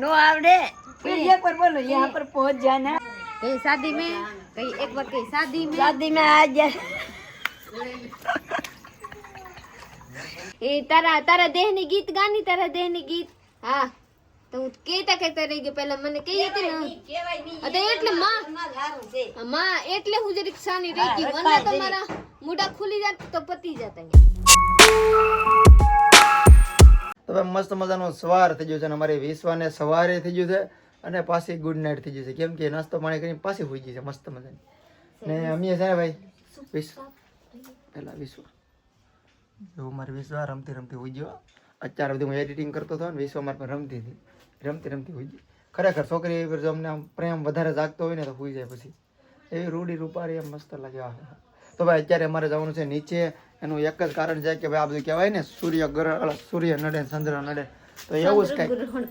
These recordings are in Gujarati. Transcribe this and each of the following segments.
नो आवड़े फिर एक बार बोलो यहाँ पर पहुँच जाना कहीं शादी में कहीं एक बार कहीं शादी में आ जाए એ તારા દેહની ગીત ગાની તારા દેહની ગીત હા તો હું કેતા રહી ગયો પેલા મને કહી હતી ને એટલે માં એટલે હું જરીક સાની રહી ગઈ વરના તો મારા મોઢા ખુલી જાત તો પતી જાત તો ભાઈ મસ્ત મજાનો સવાર થઈ ગયો છે અને અમારી વિશ્વાને સવારે થઈ ગયું છે અને પાછી ગુડ નાઇટ થઈ ગયું છે કેમ કે નાસ્તો પાણી કરીને પાછી હોઈ ગઈ છે મસ્ત મજાની ને અમે છે ને ભાઈ વિશ્વ એવું મારી વિશ્વા રમતી રમતી હોઈ ગયો અત્યારે બધું હું એડિટિંગ કરતો હતો ને વિશ્વ મારી પર રમતી હોઈ ગઈ ખરેખર છોકરી પર જો અમને આમ પ્રેમ વધારે જાગતો હોય ને તો હોઈ જાય પછી એવી રૂડી રૂપારી એમ મસ્ત લાગે તો ભાઈ અત્યારે અમારે જવાનું છે નીચે એનું એક જ કારણ છે કે ભાઈ આ બધું કહેવાય ને સૂર્ય નડે ચંદ્ર નડે તો એવું જ કાંઈ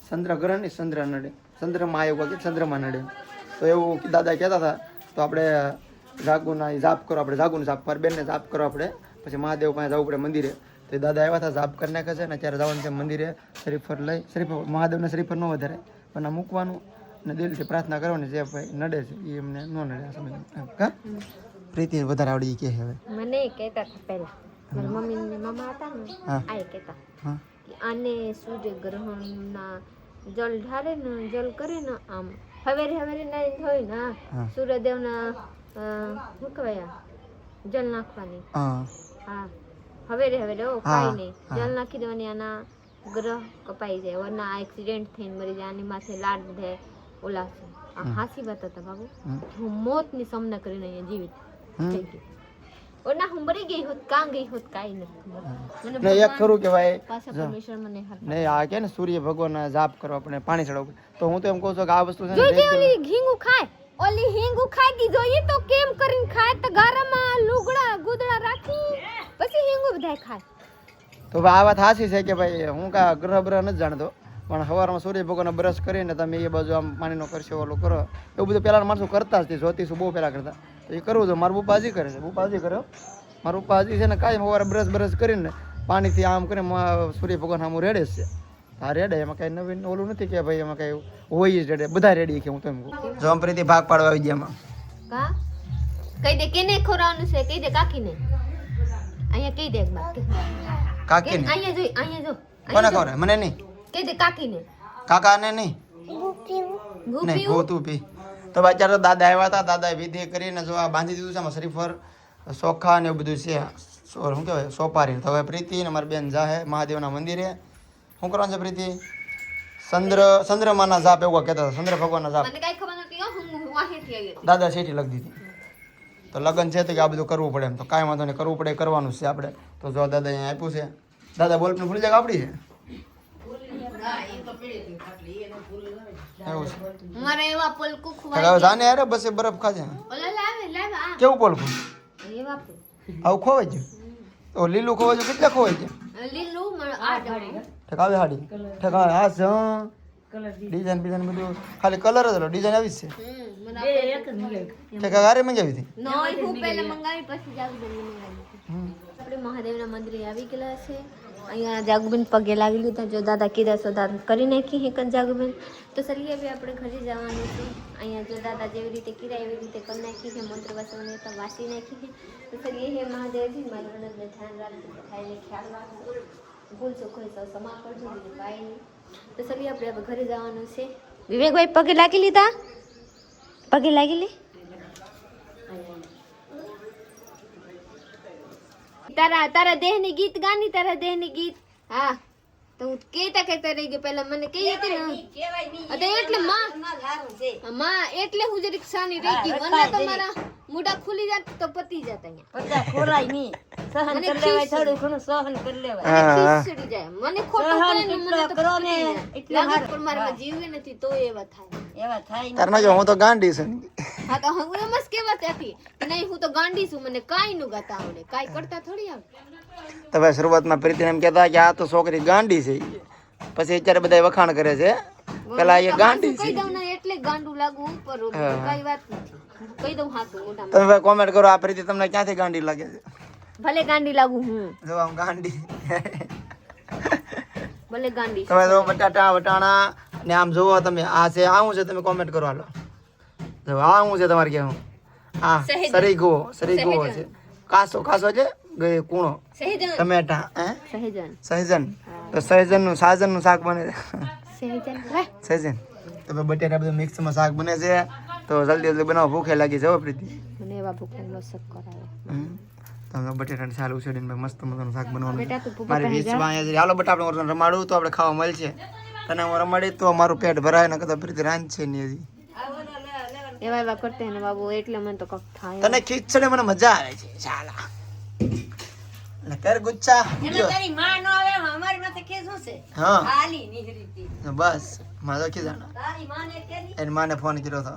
ચંદ્રગ્રહણ નહીં ચંદ્ર નડે ચંદ્રમાં આવ્યું કે ચંદ્રમાં નડે તો એવું દાદા કહેતા હતા તો આપણે જાગુના જાપ કરો આપણે જાગુનું જાપ પર બેનને જાપ કરો આપણે પછી મહાદેવ પાસે જવું પડે મંદિરે તો દાદા આવ્યા હતા જાપ કરી નાખે છે ને અત્યારે જવાનું છે મંદિરે શ્રીફળ લઈ શ્રીફળ મહાદેવને શ્રીફળ ન વધારે પણ આ મૂકવાનું અને દિલથી પ્રાર્થના કરવાની જે ભાઈ નડે છે એ એમને ન નડે આ સમય કા પ્રીતિ વધારે આવડી કે હવે મને કહેતા હતા પહેલા મારા મમ્મી મામા હતા ને આ કહેતા કે આને સૂર્યગ્રહણના જલ ઢારે ને જલ કરે ને આમ હવેરે નાઈ હોય ને સૂર્યદેવના શું કહેવાય જલ નાખવાની હા હવેરે ઓ કાઈ નહીં જલ નાખી દેવાની આના ગ્રહ કપાઈ જાય વરના આ એક્સિડન્ટ થઈને મરી જાય આની માથે લાડ દે ઓલા છે આ હાસી વાત હતા બાબુ હું મોતની સામના કરીને અહીંયા જીવિત થઈ ગઈ ઓના હું મરી ગઈ હોત કાં ગઈ હોત કાઈ નથી મને એક ખરું કે ભાઈ પાછા પરમેશ્વર મને નહીં આ કે ને સૂર્ય ભગવાનના જાપ કરો આપણે પાણી ચડાવવું તો હું તો એમ કહું છું કે આ વસ્તુ છે ને ઓલી ઘીંગુ ખાય ઓલી હિંગુ ખાઈ કી જોઈએ તો કેમ કરીને ખાય તો ગારામાં લુગડા ગુદડા રાખી પછી હિંગુ બધાય ખાય તો ભાઈ આ વાત સાચી છે કે ભાઈ હું કા ગ્રહ બ્રહ નથી જાણતો પણ સવારમાં સૂર્ય ભગવાનનો બ્રશ કરીને તમે એ બાજુ આમ પાણીનો કરશો ઓલું કરો એવું બધું પહેલાં માણસો કરતા જ જોતીશું બહુ પહેલાં કરતા તો એ કરવું છે મારું બુપાજી કરે છે બુપાજી કર્યો મારું બુપાજી છે ને કાંઈ સવારે બ્રશ કરીને પાણીથી આમ કરીને સૂર્ય ભગવાન આમ રેડે છે હા રેડે એમાં કઈ નવીન ઓલું નથી કે ભાઈ એમાં કઈ હોય જ રેડે બધા રેડી કે હું તો એમ કહું જો આમ પ્રીતિ ભાગ પાડવા આવી ગયા એમાં કા કઈ દે કેને ખોરાવાનું છે કઈ દે કાકીને અહીંયા કઈ દે એક બાર કાકીને અહીંયા જો કોને ખવરે મને નહીં કઈ દે કાકીને કાકાને નહીં નહીં ગો તું પી તો અત્યારે તો દાદા આવ્યા હતા દાદાએ વિધિ કરીને જો આ બાંધી દીધું છે આમાં શ્રીફળ ચોખા ને એવું બધું છે શું કહેવાય સોપારી તો હવે પ્રીતિ ને મારી બેન જાહે મહાદેવના મંદિરે શું કરવાનું છે પ્રીતિ ચંદ્રમાના જાપ એવું કહેતા હતા ચંદ્ર ભગવાનના જાપ મને કઈ ખબર નથી હું વાહેથી આવી દાદા શેઠી લખી દીધી તો લગન છે તો કે આ બધું કરવું પડે એમ તો કાંઈ વાંધો નહીં કરવું પડે કરવાનું છે આપણે તો જો દાદા અહીંયા આપ્યું છે દાદા બોલ પણ ભૂલી જાય આપડી છે એવું છે મારે એવા પોલકું હવે જાને યાર બસ બરફ ખાજે ઓલા લાવે કેવું પોલકું એવા આવું ખોવાય છે તો લીલું ખોવાય છે કેટલા ખોવાય છે લીલું આ ડાળી ઠેકાવે હાડી ઠેકાવે હા છે ડિઝાઇન બીજાઇન બધું ખાલી કલર જ ડિઝાઇન આવી છે ઠેકા ગારે મંગાવી હતી નોય હું પહેલા મંગાવી પછી જાગુબેન મંગાવી આપણે મહાદેવના મંદિરે આવી ગયેલા છે અહીંયા જાગુબેન પગે લાગી લીધા જો દાદા કીધા so દાદા કરી નાખી હેકન જાગુબેન તો સરિયા બી આપણે ઘરે જવાનું છે અહીંયા જો દાદા જેવી રીતે કીધા એવી રીતે કરી નાખી છે મંત્ર વાસવને તો વાસી નાખી છે તો સરિયે હે મહાદેવજી મારી નનદને ધ્યાન રાખજો બધાને ખ્યાલ રાખજો ભૂલ ચૂક હોય તો ક્ષમા કરજો બીજું કાંઈ નહીં તો સરિયા આપણે હવે ઘરે જવાનું છે વિવેકભાઈ પગે લાગી લીધા પગે લાગી લે તારા દેહની ગીત ગાની તારા દેહની ગીત હા તો હું કેતા રહી ગયો પેલા મને કહી હતી ને એટલે માં એટલે હું જરીક સાની રહી ગઈ વરના તો મારા મોઢા ખુલી જાત તો પતી જાત અહીંયા ખોરાય નહીં સહન કરી લેવાય થોડું ઘણું સહન કરી લેવાય ખીચડી જાય મને ખોટું કરે ને મને તો કરો ને એટલે પણ મારા જીવે નથી તો એવા થાય તારના જો હું તો ગાંડી છું હા તો હું એમ જ કેવા હતી કે નહીં હું તો ગાંડી છું મને કાઈ નું ગાતા આવડે કાઈ કરતા થોડી આવડે તો ભાઈ શરૂઆતમાં પ્રીતિને એમ કહેતા કે આ તો છોકરી ગાંડી છે પછી અત્યારે બધા વખાણ કરે છે પેલા એ ગાંડી છે કહી દઉં ને એટલે ગાંડું લાગુ ઉપર કઈ વાત નથી કહી દઉં હાથું મોઢા તમે ભાઈ કોમેન્ટ કરો આ પ્રીતિ તમને ક્યાંથી ગાંડી લાગે છે ભલે ગાંડી લાગુ હું જો આમ ગાંડી ભલે ગાંડી તમે જો બટાટા વટાણા અને આમ જોવો તમે આ છે આ શું છે તમે કોમેન્ટ કરો હાલો જો આ શું છે તમારે કેવું આ સરીગો છે કાસો છે કૂણો ટમેટા સહેજન તો સહેજનનું શાક બને છે સહેજન તો બટેટા બધું મિક્સમાં શાક બને છે તો જલ્દી બનાવો ભૂખે લાગી જાવ પ્રીતિ મને એવા ભૂખનો શક કરાવે તમે બટેટાને સારું ઉછેડીને મસ્ત મજાનું શાક બનાવવાનું મારી વીસમાં અહીંયા હાલો બટા આપણે રમાડું તો આપણે ખાવા મળશે તને હું રમાડી તો મારું પેટ ભરાય ને કદાચ પ્રીતિ રાંધ છે નહીં હજી એવા કરતે ને બાબુ એટલે મને તો કક થાય તને ખીચડે મને મજા આવે છે ચાલા ને કર ગુચ્ચા તારી માં નો આવે અમારી માથે કેસું છે હા આલી નીહરીતી બસ મારો કી જાણા તારી માને કેરી એની માને ફોન કર્યો હતો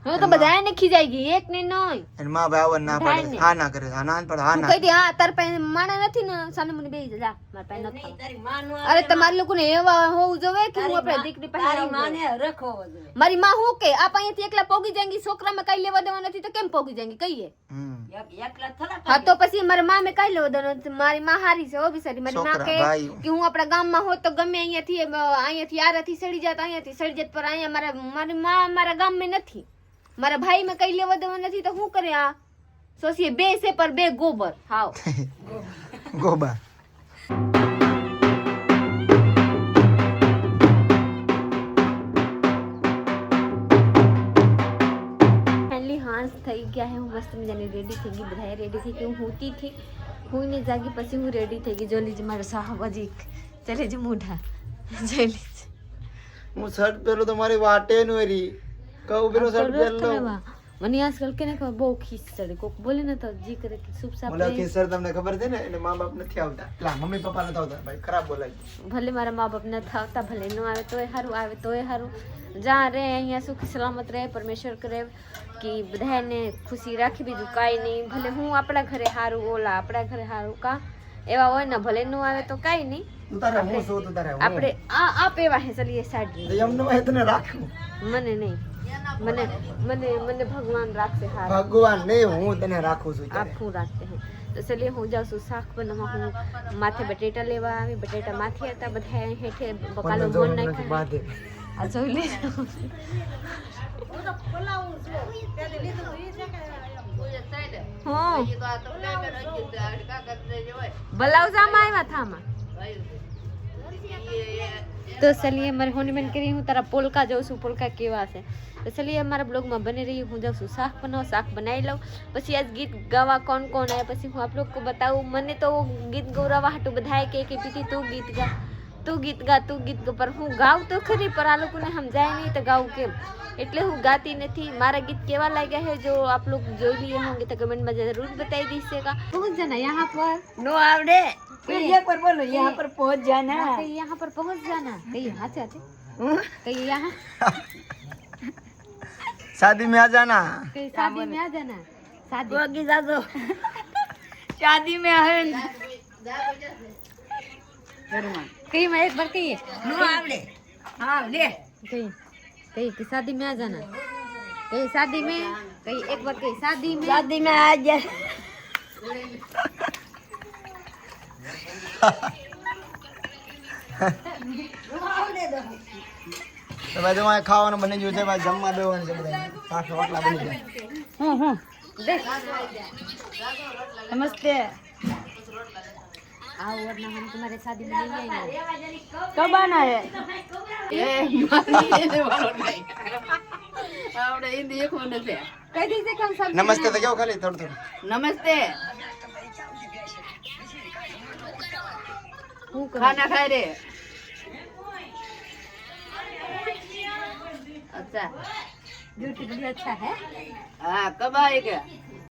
હું તો બધાને ખીજાઈ ગઈ એક ને નહીં એની માં ભાઈ આવન ના પાડે હા ના કરે હા ના પડે હા ના કહી દે હા તાર પાસે માણા નથી ને સાને મને બેહી જા માર પાસે નથી તારી માં નો અરે તમારે લોકોને એવા હોવું જોઈએ કે હું આપણે દીકરી પાસે તારી માને રખો જોઈએ મારી માં હું કે આ પાસેથી એકલા પોગી જાંગી છોકરામાં કઈ લેવા દેવા નથી તો કેમ પોગી જાંગી કહીએ એકલા થોડા હા તો પછી મારી માં મે કઈ લેવા દેવા મારી માં હારી છે ઓ બિચારી મારી માં કે હું આપણા ગામમાં હોત તો ગમે અહીંયાથી આરાથી સડી જાત અહીંયાથી સડી જાત પર અહીંયા મારી માં મારા ગામમાં નથી મારા ભાઈ में કઈ લેવા દેવા નથી તો શું કરે આ સોસીએ બે છે પર બે ગોબર હાવ ગોબર ફાઇનલી હાંસ થઈ ગયા હે હું મસ્ત મજાની રેડી થઈ ગઈ બધાય રેડી થઈ ગઈ હું હોતી થી હું ને જાગી પછી હું રેડી થઈ ગઈ જોલી જ મારો સાહબાજી ચલે જ મોઢા જોલી હું શર્ટ પહેરો તો મારી વાટે નો રી કહું બેરો શર્ટ પહેરલો મને આજકાલ કેને ખબર બહુ ખીસ ચડે કોક બોલે ને તો જી કરે કે શુભ સાપ બોલા કે સર તમને ખબર છે ને એટલે મા બાપ નથી આવતા લા મમ્મી પપ્પા નથી આવતા ભાઈ ખરાબ બોલાય ભલે મારા મા બાપ નથી આવતા ભલે ન આવે તોય સારું આવે તોય સારું જ્યાં રહે અહીંયા સુખી સલામત રહે પરમેશ્વર કરે કે બધાને ખુશી રાખી બીજું કાંઈ નહીં ભલે હું આપણા ઘરે સારું ઓલા આપણા ઘરે સારું કા એવા હોય ને ભલે ન આવે તો કાંઈ નહીં આપણે આપ એવા હે ચલીએ સાઈડ મને નહીં મને મને મને ભગવાન રાખશે હારા ભગવાન નહીં હું તને રાખું છું આપું રાખते हैं तो चलिए હું જાઉં છું શાક બનાવવા હું માથે બટેટા લેવા આવી બટેટા માથે હતા બધા હેઠે બકાલો મોન નાખ્યો આ જોઈ લે બ્લાઉઝામાં આવ્યા था આમાં तो चलिए हमारे होनी बन करी हूँ तारा पोलका जो सु पोलका केवा से तो चलिए हमारा ब्लॉग में बने रही हूँ जब शाक बनाओ शाक बनाई लो પછી आज गीत गावा कौन कौन है પછી હું આપ लोग को बताऊँ મને તો ગીત ગૌરવા હાટું બધાય કે પીટી તું ગીત ગા તું ગીત ગા પર હું ગાઉં તો ખરી પર આ લોકોને સમજાય નહીં તો ગાઉં કેમ એટલે હું ગાતી નથી મારા गीत કેવા લાગ્યા है जो आप लोग જોઈ लिए होंगे तो कमेंट में जरूर बताई दीजिएगा पहुंच जाना यहाँ पर नो आवड़े ये पर बोलो यहाँ पर पहुंच जाना यहाँ पर पहुंच जाना कहीं हाथ से कहीं यहाँ शादी में आ जाना कहीं शादी में आ जाना शादी होगी जादो शादी में है कहीं मैं एक बार कहिए नो आवड़े हाँ ले कहीं कि शादी में आ जाना कहीं शादी में कहीं एक बार कहीं शादी में आ जा તો ભાઈ તમારે ખાવાનું બની ગયું છે ભાઈ જમવા દેવાનું છે બધા શાક રોટલા બની ગયા नमस्ते आओ वरना हम तुम्हारे शादी में नहीं आएंगे कब आना है कह दीजिए कौन सा નમસ્તે તો કેવું ખાલી થોડું થોડું नमस्ते हूँ खाना खा रहे अच्छा ड्यूटी भी अच्छा है हाँ कब आएगा